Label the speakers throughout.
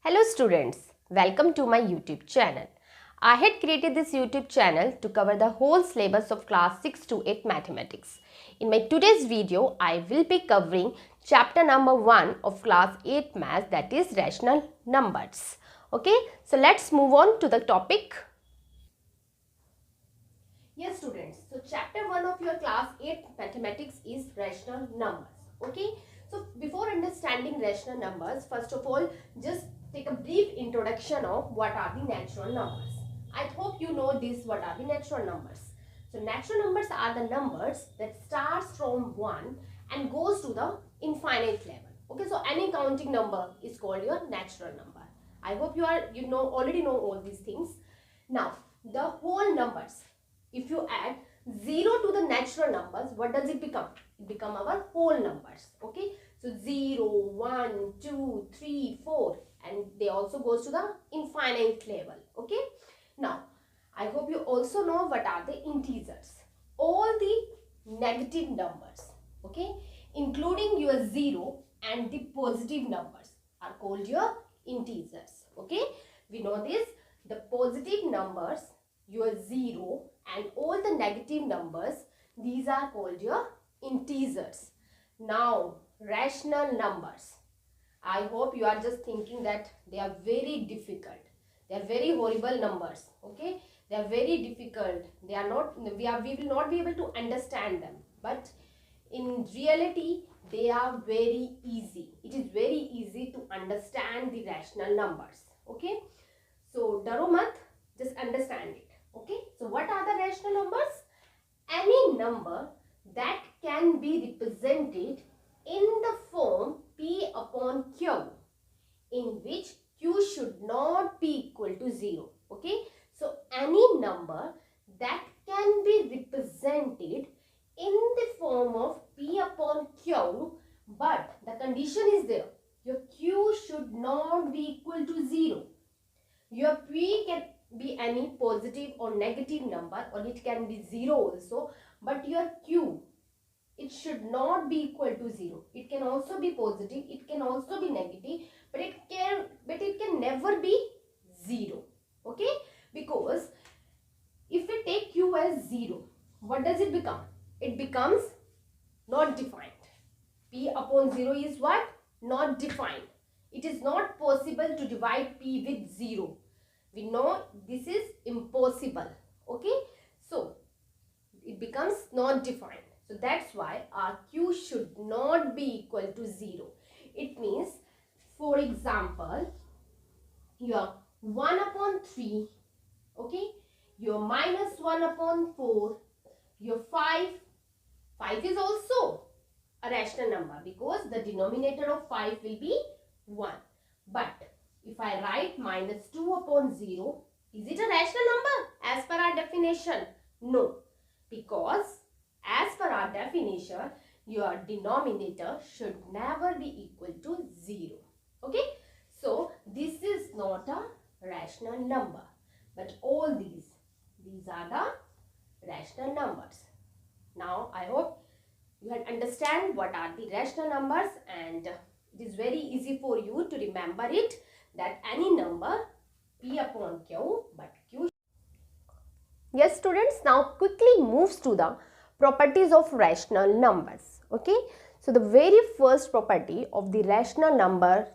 Speaker 1: Hello students, welcome to my YouTube channel. I had created this YouTube channel to cover the whole syllabus of class 6 to 8 mathematics. In my today's video, I will be covering chapter number 1 of class 8 maths, that is rational numbers. Okay, so let's move on to the topic. Yes students, so chapter 1 of your class 8 mathematics is rational numbers. Okay, so before understanding rational numbers, first of all, just take a brief introduction of what are the natural numbers. I hope you know this, what are the natural numbers. So natural numbers are the numbers that starts from 1 and goes to the infinite level. Okay, so any counting number is called your natural number. I hope you already know all these things. Now, the whole numbers, if you add 0 to the natural numbers, what does it become? It become our whole numbers. Okay, so 0, 1, 2, 3, 4, and they also goes to the infinite level. Okay, now I hope you also know what are the integers. All the negative numbers, okay, including your 0 and the positive numbers, are called your integers. Okay, we know this. The positive numbers, your 0, and all the negative numbers, these are called your integers. Now rational numbers, I hope you are just thinking that they are very difficult, they are very horrible numbers. Okay, they are very difficult, they are not, we will not be able to understand them, but in reality they are very easy. It is very easy to understand the rational numbers. Okay, so daro mat, just understand it. Okay, so what are the rational numbers? Any number that can be represented in the form P upon Q, in which Q should not be equal to 0. Okay, so any number that can be represented in the form of P upon Q, but the condition is there, your Q should not be equal to 0. Your P can be any positive or negative number, or it can be 0 also, but your Q, it should not be equal to 0. It can also be positive, it can also be negative, but it can never be 0. Okay, because if we take Q as 0, what does it become? It becomes not defined. P upon 0 is what? Not defined. It is not possible to divide P with 0. We know this is impossible. Okay, so it becomes not defined. So that's why our Q should not be equal to 0. It means, for example, your 1 upon 3, okay, your minus 1 upon 4, your 5 is also a rational number because the denominator of 5 will be 1. But if I write minus 2 upon 0, is it a rational number as per our definition? No, because as per our definition, your denominator should never be equal to 0. Okay, so this is not a rational number, but all these are the rational numbers. Now I hope you can understand what are the rational numbers, and it is very easy for you to remember it, that any number P upon Q, but Q. Yes students, now quickly moves to the properties of rational numbers. Okay, so the very first property of the rational number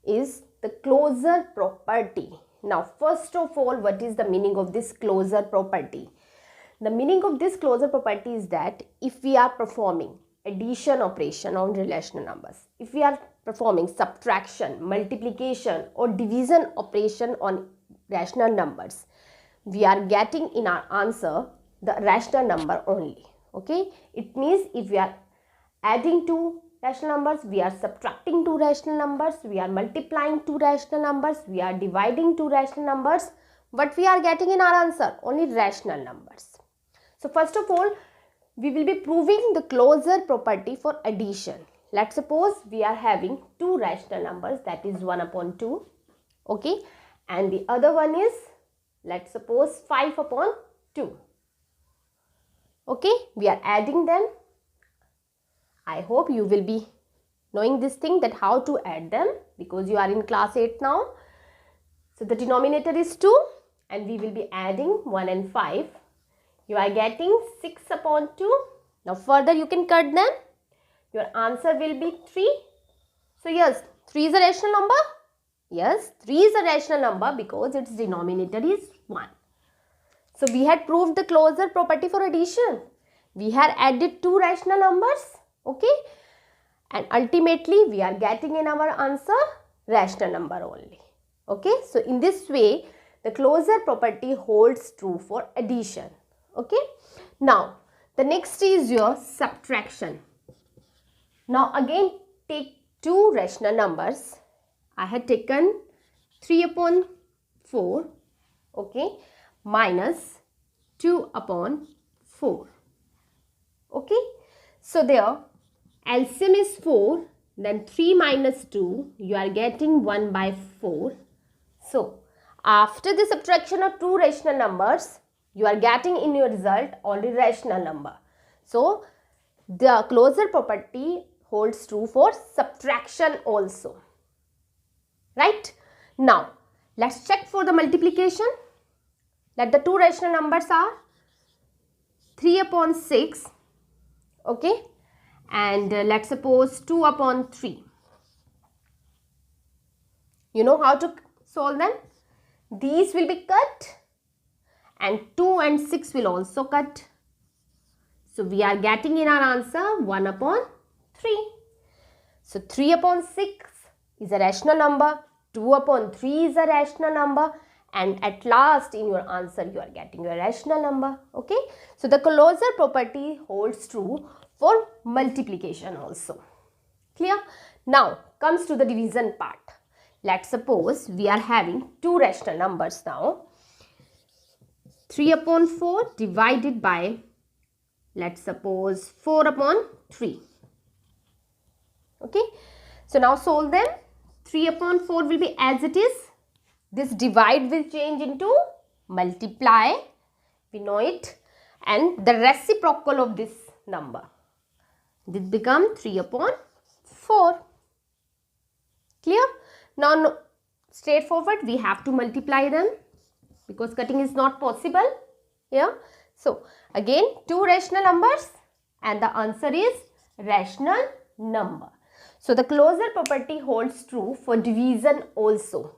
Speaker 1: is the closure property. Now first of all, what is the meaning of this closure property? The meaning of this closure property is that if we are performing addition operation on rational numbers, if we are performing subtraction, multiplication or division operation on rational numbers, we are getting in our answer the rational number only. Okay, it means if we are adding two rational numbers, we are subtracting two rational numbers, we are multiplying two rational numbers, we are dividing two rational numbers, what we are getting in our answer? Only rational numbers. So first of all, we will be proving the closure property for addition. Let's suppose we are having two rational numbers, that is 1 upon 2, okay, and the other one is, let's suppose, 5 upon 2. Okay, we are adding them. I hope you will be knowing this thing that how to add them, because you are in class 8 now. So the denominator is 2 and we will be adding 1 and 5. You are getting 6 upon 2. Now further you can cut them. Your answer will be 3. So yes, 3 is a rational number. Yes, 3 is a rational number because its denominator is 1. So we had proved the closure property for addition. We had added 2 rational numbers. Okay. And ultimately we are getting in our answer rational number only. Okay. So in this way the closure property holds true for addition. Okay. Now the next is your subtraction. Now again take 2 rational numbers. I had taken 3 upon 4, okay, minus 2 upon 4, okay. So there LCM is 4, then 3 minus 2, you are getting 1 by 4. So after the subtraction of 2 rational numbers, you are getting in your result only rational number. So the closure property holds true for subtraction also. Right? Now, let's check for the multiplication. That the 2 rational numbers are 3 upon 6, okay, and let's suppose 2 upon 3. You know how to solve them? These will be cut and 2 and 6 will also cut. So we are getting in our answer 1 upon 3. So 3 upon 6 is a rational number, 2 upon 3 is a rational number, and at last in your answer you are getting your rational number. Okay. So the closure property holds true for multiplication also. Clear? Now comes to the division part. Let's suppose we are having 2 rational numbers now. 3 upon 4 divided by, let's suppose, 4 upon 3. Okay. So now solve them. 3 upon 4 will be as it is. This divide will change into multiply. We know it. And the reciprocal of this number. This become 3 upon 4. Clear? Now, no, straightforward, we have to multiply them because cutting is not possible here. So, again 2 rational numbers and the answer is rational number. So, the closure property holds true for division also.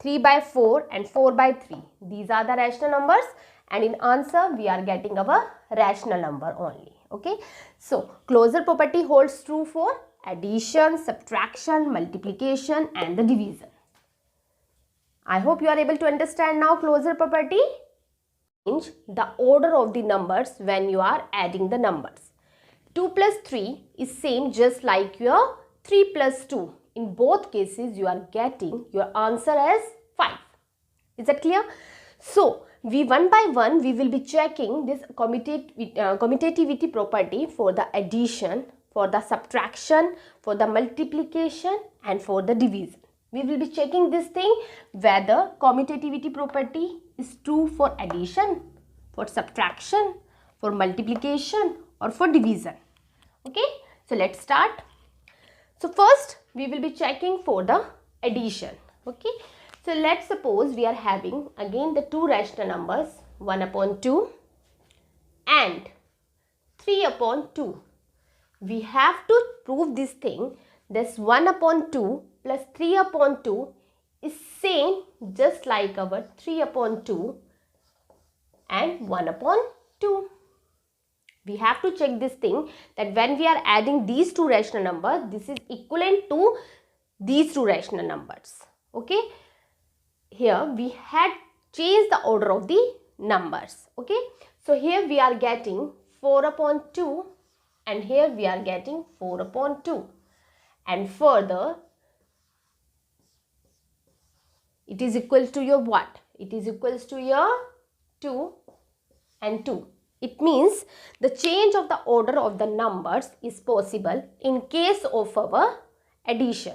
Speaker 1: 3 by 4 and 4 by 3. These are the rational numbers and in answer we are getting our rational number only. Okay. So, closure property holds true for addition, subtraction, multiplication and the division. I hope you are able to understand now closure property. Change the order of the numbers when you are adding the numbers. 2 plus 3 is same just like your 3 plus 2. In both cases you are getting your answer as 5. Is that clear? So, we one by one we will be checking this commutativity property for the addition, for the subtraction, for the multiplication and for the division. We will be checking this thing whether commutativity property is true for addition, for subtraction, for multiplication or for division. Okay. So, let's start. So, first we will be checking for the addition. Okay. So, let's suppose we are having again the 2 rational numbers 1 upon 2 and 3 upon 2. We have to prove this thing. This 1 upon 2 plus 3 upon 2 is same just like our 3 upon 2 and 1 upon 2. We have to check this thing that when we are adding these 2 rational numbers, this is equivalent to these 2 rational numbers. Okay. Here we had changed the order of the numbers. Okay. So here we are getting 4 upon 2 and here we are getting 4 upon 2. And further, it is equal to your what? It is equals to your 2 and 2. It means the change of the order of the numbers is possible in case of our addition.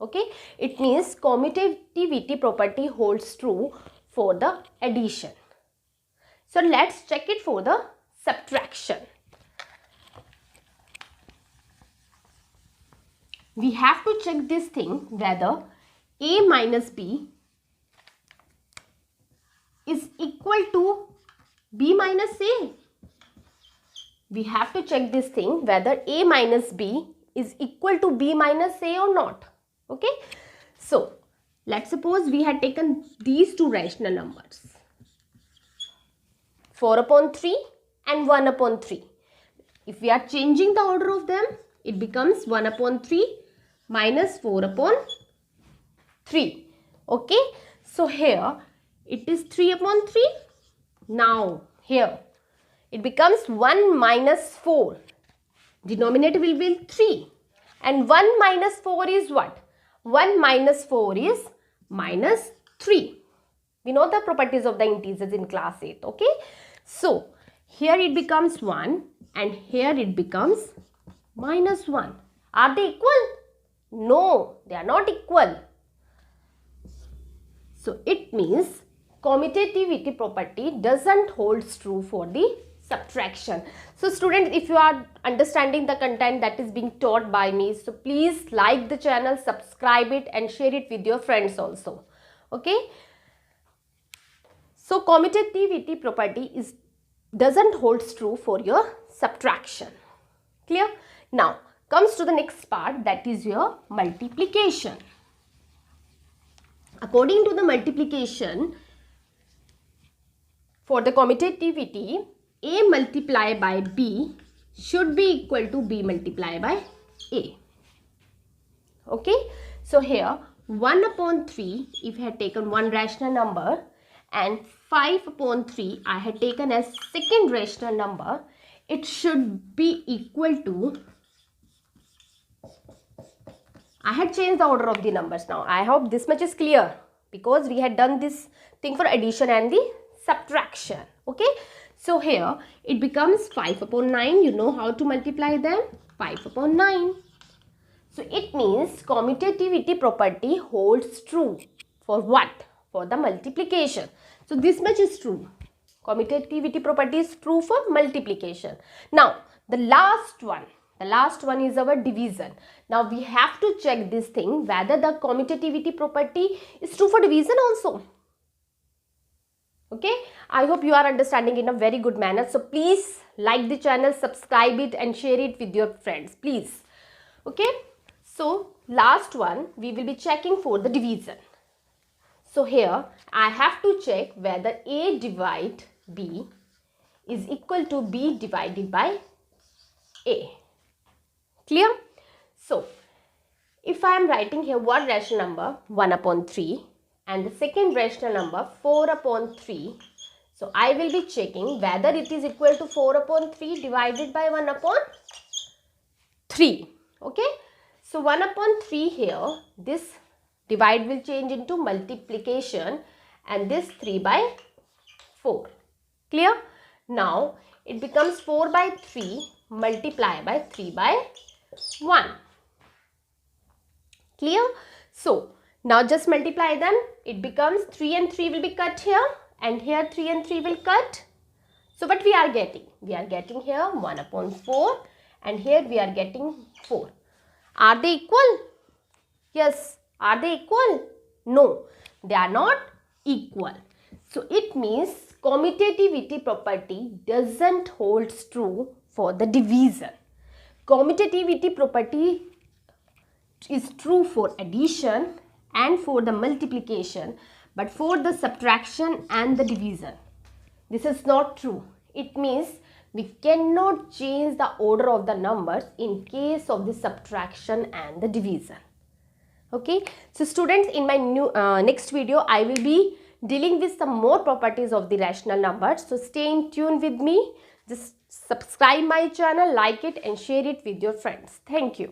Speaker 1: Okay. It means commutativity property holds true for the addition. So, let's check it for the subtraction. we have to check this thing whether a minus b is equal to b minus a. We have to check this thing whether a minus b is equal to b minus a or not. Okay. So, let's suppose we had taken these two rational numbers, 4 upon 3 and 1 upon 3. If we are changing the order of them, it becomes 1 upon 3 minus 4 upon 3. Okay. So, here it is 3 upon 3. Now, here it becomes 1 minus 4. Denominator will be 3. And 1 minus 4 is what? 1 minus 4 is minus 3. We know the properties of the integers in class 8. Okay. So, here it becomes 1 and here it becomes minus 1. Are they equal? No, they are not equal. So, it means commutativity property doesn't hold true for the subtraction. So, students, if you are understanding the content that is being taught by me, so please like the channel, subscribe it and share it with your friends also. Okay. So, commutativity property doesn't hold true for your subtraction. Clear? Now, comes to the next part, that is your multiplication. According to the multiplication, for the commutativity, a multiplied by b should be equal to b multiplied by a. Okay. So, here 1 upon 3, if I had taken one rational number, and 5 upon 3 I had taken as second rational number, it should be equal to, I had changed the order of the numbers now. I hope this much is clear, because we had done this thing for addition and the subtraction. Okay. So, here it becomes 5 upon 9. You know how to multiply them. 5 upon 9. So, it means commutativity property holds true for what? For the multiplication. So, this much is true. Commutativity property is true for multiplication. Now, the last one is our division. Now, we have to check this thing whether the commutativity property is true for division also. Okay. I hope you are understanding in a very good manner. So, please like the channel, subscribe it and share it with your friends. Please. Okay. So, last one we will be checking for the division. So, here I have to check whether a divide b is equal to b divided by a. Clear? So, if I am writing here one rational number 1 upon 3 and the second rational number 4 upon 3. So, I will be checking whether it is equal to 4 upon 3 divided by 1 upon 3. Okay. So, 1 upon 3 here, this divide will change into multiplication and this 3 by 4. Clear? Now, it becomes 4 by 3 multiplied by 3 by 1. Clear? So, now just multiply them. It becomes 3 and 3 will be cut here and here 3 and 3 will cut. So, what we are getting? We are getting here 1 upon 4 and here we are getting 4. Are they equal? Yes. Are they equal? No. They are not equal. So, it means commutativity property doesn't hold true for the division. Commutativity property is true for addition and for the multiplication, but for the subtraction and the division, this is not true. It means we cannot change the order of the numbers in case of the subtraction and the division. Okay. So, students, in my next video, I will be dealing with some more properties of the rational numbers. So, stay in tune with me. Just subscribe my channel, like it and share it with your friends. Thank you.